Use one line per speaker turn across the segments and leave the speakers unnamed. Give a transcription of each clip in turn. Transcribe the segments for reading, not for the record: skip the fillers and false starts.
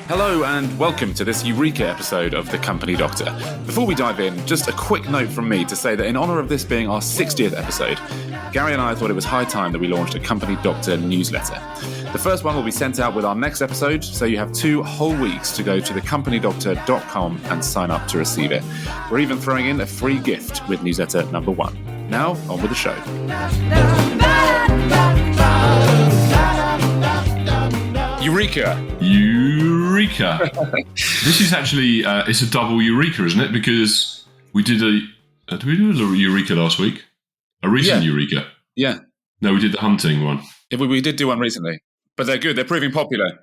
Hello and welcome to this Eureka episode of The Company Doctor. Before we dive in, just a quick note from me to say that in honour of this being our 60th episode, Gary and I thought it was high time that we launched a Company Doctor newsletter. The first one will be sent out with our next episode, so you have 2 whole weeks to go to thecompany.com and sign up to receive it. We're even throwing in a free gift with newsletter number 1. Now, on with the show. Eureka!
This is actually, it's a double Eureka, isn't it? Because we did did we do a Eureka last week? A recent Eureka?
Yeah.
No, we did the hunting one.
Yeah, we did do one recently. But they're good. They're proving popular.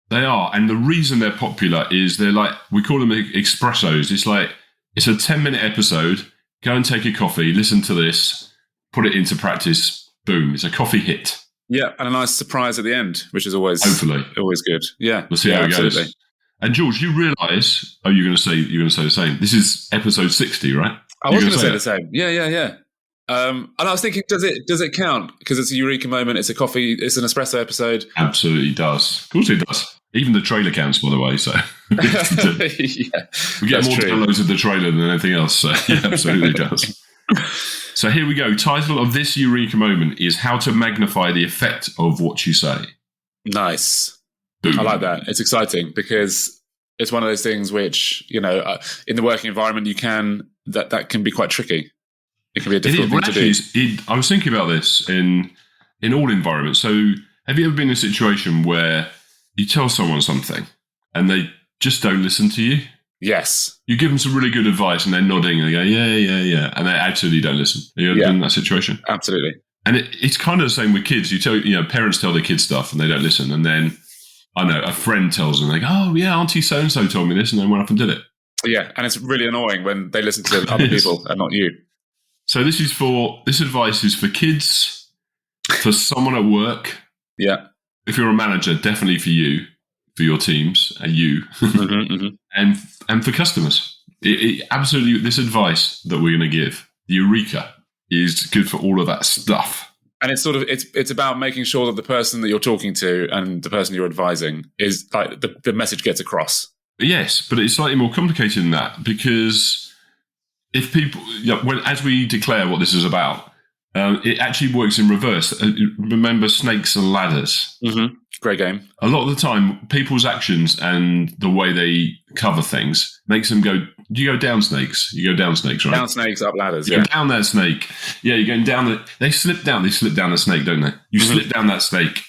They are. And the reason they're popular is they're like, we call them expressos. It's a 10-minute episode. Go and take a coffee, listen to this, put it into practice. Boom. It's a coffee hit.
Yeah, and a nice surprise at the end, which is always good. Yeah,
we'll see how it goes. And George, you realise? Oh, you're going to say the same. This is episode 60, right?
I was going to say the same. Yeah. And I was thinking, does it count? Because it's a Eureka moment. It's a coffee. It's an espresso episode.
Absolutely does. Of course it does. Even the trailer counts, by the way. So we get more downloads of the trailer than anything else. So yeah, absolutely does. So here we go. Title of this Eureka moment is How to Magnify the Effect of What You Say.
Nice.
Boom.
I like that. It's exciting because it's one of those things which, in the working environment, that can be quite tricky. It can be a difficult thing to do.
I was thinking about this in all environments. So have you ever been in a situation where you tell someone something and they just don't listen to you?
Yes.
You give them some really good advice and they're nodding and they go, yeah. And they absolutely don't listen. Have you ever been in that situation?
Absolutely.
And it's kind of the same with kids. Parents tell their kids stuff and they don't listen. And then, I know, a friend tells them, they go, oh, yeah, Auntie so-and-so told me this, and then went up and did it.
Yeah, and it's really annoying when they listen to other people and not you.
So this advice is for kids, for someone at work.
Yeah.
If you're a manager, definitely for you, for your teams, and you, and for customers. Absolutely, this advice that we're going to give, the Eureka, is good for all of that stuff.
And it's it's about making sure that the person that you're talking to and the person you're advising is like the message gets across.
Yes, but it's slightly more complicated than that because if people, as we declare what this is about, it actually works in reverse. Remember snakes and ladders.
Mm-hmm. Great game.
A lot of the time, people's actions and the way they cover things makes them go, do you go down snakes? You go down snakes, right?
Down snakes, up ladders,
You go down that snake. Yeah, you're going down they slip down the snake, don't they? You slip down that snake.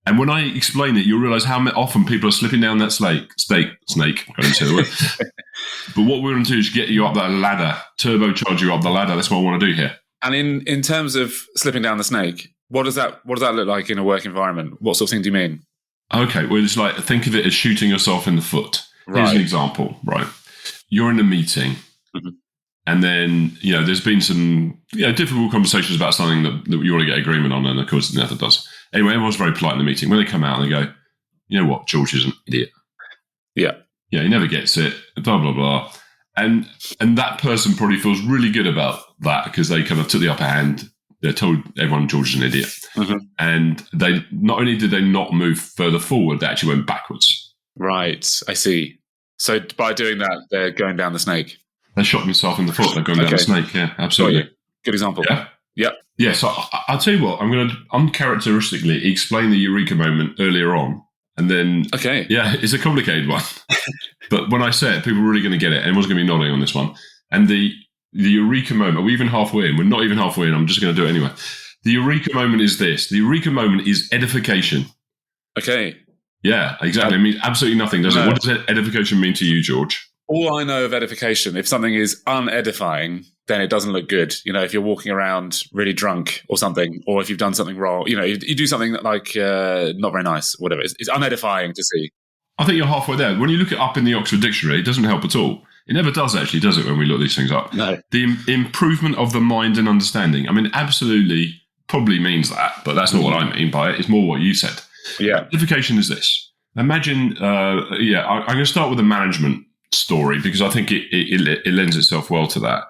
And when I explain it, you'll realise how often people are slipping down that snake. I can't say the word. But what we're going to do is get you up that ladder, turbocharge you up the ladder. That's what I want to do here.
And in terms of slipping down the snake, what does that look like in a work environment? What sort of thing do you mean?
Okay, well, it's like, think of it as shooting yourself in the foot.
Right.
Here's an example, right? You're in a meeting, and then, there's been some difficult conversations about something that you want to get agreement on, and of course, it never does. Anyway, everyone's very polite in the meeting. When they come out and they go, you know what, George is an idiot.
Yeah.
Yeah, he never gets it, blah, blah, blah. And that person probably feels really good about that because they kind of took the upper hand. They told everyone George is an idiot. And they not only did they not move further forward, they actually went backwards.
Right, I see. So by doing that, they're going down the snake.
They shot themselves in the foot. They're going down the snake. Yeah, absolutely.
Good example.
Yeah. Yeah, so I'll tell you what, I'm going to uncharacteristically explain the Eureka moment earlier on. And then, yeah, it's a complicated one. But when I say it, people are really going to get it. Everyone's going to be nodding on this one. And the Eureka moment, are we even halfway in? We're not even halfway in. I'm just going to do it anyway. The Eureka moment is this. The Eureka moment is edification.
Okay.
Yeah, exactly. It means absolutely nothing, does it? What does edification mean to you, George?
All I know of edification, if something is unedifying, then it doesn't look good. If you're walking around really drunk or something, or if you've done something wrong, you do something like not very nice, whatever. It's unedifying to see.
I think you're halfway there. When you look it up in the Oxford Dictionary, it doesn't help at all. It never does, actually, does it, when we look these things up?
No.
The improvement of the mind and understanding. I mean, absolutely probably means that, but that's not what I mean by it. It's more what you said.
Yeah.
Edification is this. Imagine, I'm going to start with a management story because I think it lends itself well to that.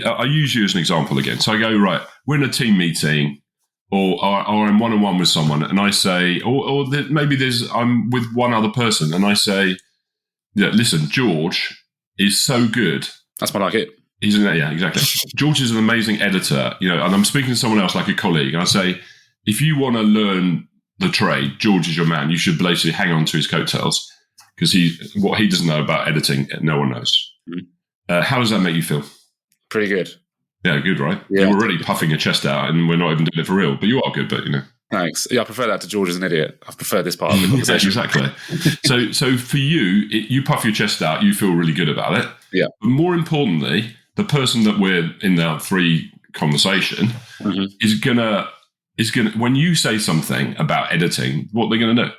I use you as an example again. So I go, right, we're in a team meeting. or I'm one-on-one with someone, and I say, or maybe I'm with one other person, and I say, yeah, listen, George is so good.
That's more like it.
Yeah, exactly. George is an amazing editor, and I'm speaking to someone else like a colleague, and I say, if you want to learn the trade, George is your man. You should basically hang on to his coattails, because what he doesn't know about editing, no one knows. Mm-hmm. How does that make you feel?
Pretty good.
Yeah, good, right? Yeah. You're already puffing your chest out, and we're not even doing it for real, but you are good, but
Thanks. Yeah, I prefer that to George as an idiot. I prefer this part of the conversation.
Yeah, exactly. So for you, you puff your chest out, you feel really good about it.
Yeah.
But more importantly, the person that we're in our 3 conversation is gonna when you say something about editing, what they're gonna do?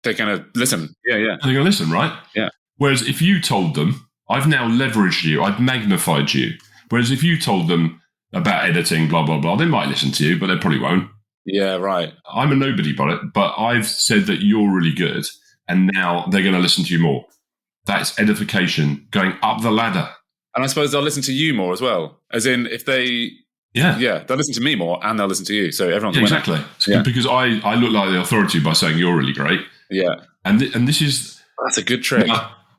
They're gonna listen. Yeah.
They're gonna listen, right?
Yeah.
Whereas if you told them, I've now leveraged you, I've magnified you. Whereas if you told them about editing, blah blah blah, they might listen to you, but they probably won't.
Yeah, right.
I'm a nobody about it, but I've said that you're really good, and now they're going to listen to you more. That's edification, going up the ladder.
And I suppose they'll listen to you more as well. As in, if they... Yeah, they'll listen to me more, and they'll listen to you. So everyone's winning.
Exactly. Yeah. Because I look like the authority by saying you're really great.
Yeah.
And this is...
That's a good trick.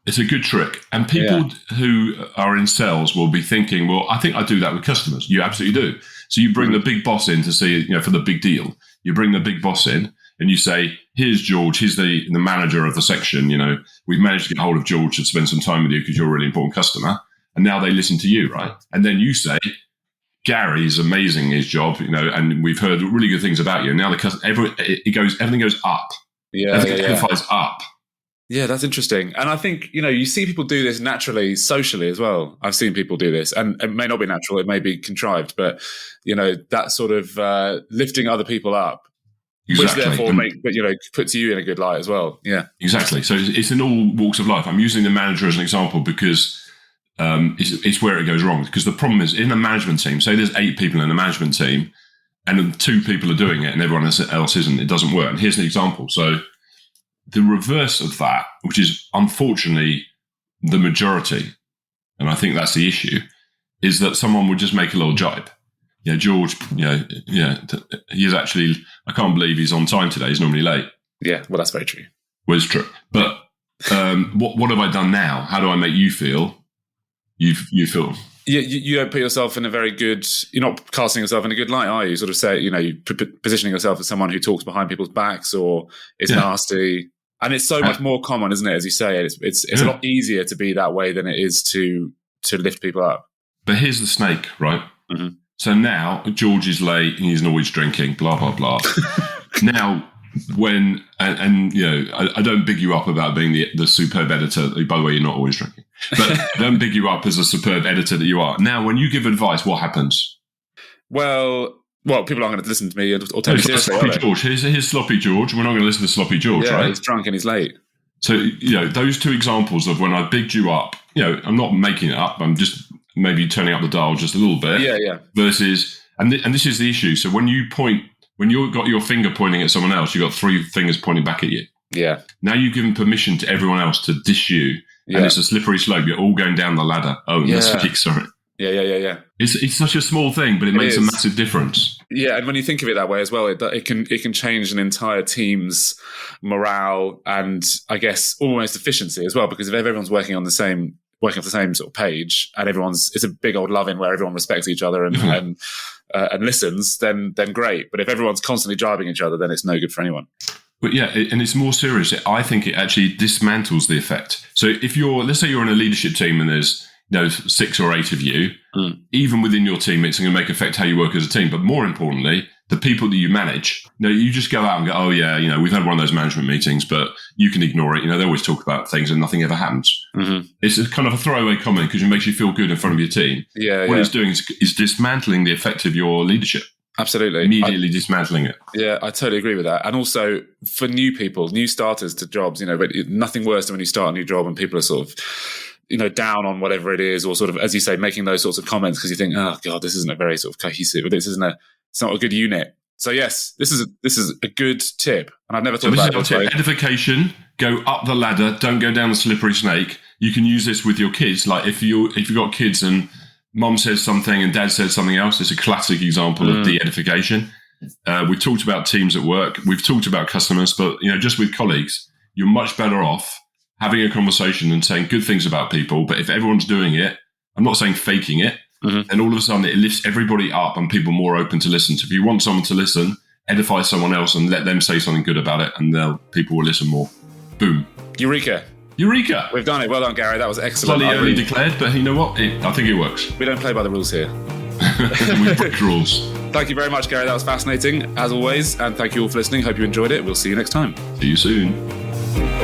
It's a good trick. And people who are in sales will be thinking, well, I think I do that with customers. You absolutely do. So you bring the big boss in to see, for the big deal. You bring the big boss in and you say, here's George. He's the manager of the section. We've managed to get hold of George to spend some time with you because you're a really important customer. And now they listen to you, right? And then you say, Gary's amazing his job, and we've heard really good things about you. And now everything goes up.
Yeah,
everything amplifies up.
Yeah, that's interesting. And I think, you see people do this naturally, socially as well. I've seen people do this, and it may not be natural, it may be contrived, but, that sort of lifting other people up,
exactly.
Which therefore puts you in a good light as well. Yeah.
Exactly. So it's in all walks of life. I'm using the manager as an example because it's where it goes wrong. Because the problem is in a management team, say there's 8 people in a management team and 2 people are doing it and everyone else isn't, it doesn't work. And here's an example. So the reverse of that, which is unfortunately the majority, and I think that's the issue, is that someone would just make a little jibe. Yeah, George, he's actually, I can't believe he's on time today. He's normally late.
Yeah, well, that's very true.
Well, it's true. But what have I done now? How do I make you feel? You feel...
You don't put yourself in a very good... You're not casting yourself in a good light, are you? Sort of say, you're positioning yourself as someone who talks behind people's backs or is nasty. And it's so much more common, isn't it? As you say, it's a lot easier to be that way than it is to lift people up.
But here's the snake, right? Mm-hmm. So now George is late and he's always drinking, blah, blah, blah. Now, when... And I don't big you up about being the superb editor. By the way, you're not always drinking. But I don't big you up as a superb editor that you are. Now, when you give advice, what happens?
Well, people aren't going to listen to me or take me seriously.
Sloppy George. Here's Sloppy George. We're not going to listen to Sloppy George, right?
He's drunk and he's late.
So, those 2 examples of when I bigged you up, I'm not making it up. I'm just maybe turning up the dial just a little bit.
Yeah.
Versus, and this is the issue. So when you've got your finger pointing at someone else, you've got 3 fingers pointing back at you.
Yeah.
Now you've given permission to everyone else to dish you. Yeah. And it's a slippery slope. You're all going down the ladder. Oh, sorry.
Yeah.
It's such a small thing, but it makes a massive difference.
Yeah, and when you think of it that way as well, it can change an entire team's morale and I guess almost efficiency as well. Because if everyone's working off the same sort of page and it's a big old love-in where everyone respects each other and listens, then great. But if everyone's constantly driving each other, then it's no good for anyone.
But and it's more serious. I think it actually dismantles the effect. So if let's say you're in a leadership team and there's 6 or 8 of you, even within your team, it's going to affect how you work as a team. But more importantly, the people that you manage, you just go out and go, oh yeah, we've had one of those management meetings, but you can ignore it. They always talk about things and nothing ever happens. Mm-hmm. It's a kind of a throwaway comment because it makes you feel good in front of your team.
Yeah.
What it's doing is dismantling the effect of your leadership.
Absolutely.
Immediately dismantling it.
Yeah, I totally agree with that. And also for new people, new starters to jobs, but nothing worse than when you start a new job and people are sort of, down on whatever it is, or sort of, as you say, making those sorts of comments because you think, oh God, this isn't a very sort of cohesive, it's not a good unit. So yes, this is a good tip. And I've never thought about it.
Edification, go up the ladder, don't go down the slippery snake. You can use this with your kids. Like if you've got kids and mom says something and dad says something else, it's a classic example of de-edification. We've talked about teams at work. We've talked about customers, but just with colleagues, you're much better off having a conversation and saying good things about people. But if everyone's doing it, I'm not saying faking it, and all of a sudden it lifts everybody up and people are more open to listen. So if you want someone to listen, edify someone else and let them say something good about it, and people will listen more. Boom.
Eureka. We've done it. Well done, Gary. That was excellent.
Slightly early declared, but you know what? I think it works.
We don't play by the rules here.
We break rules.
Thank you very much, Gary. That was fascinating, as always. And thank you all for listening. Hope you enjoyed it. We'll see you next time.
See you soon.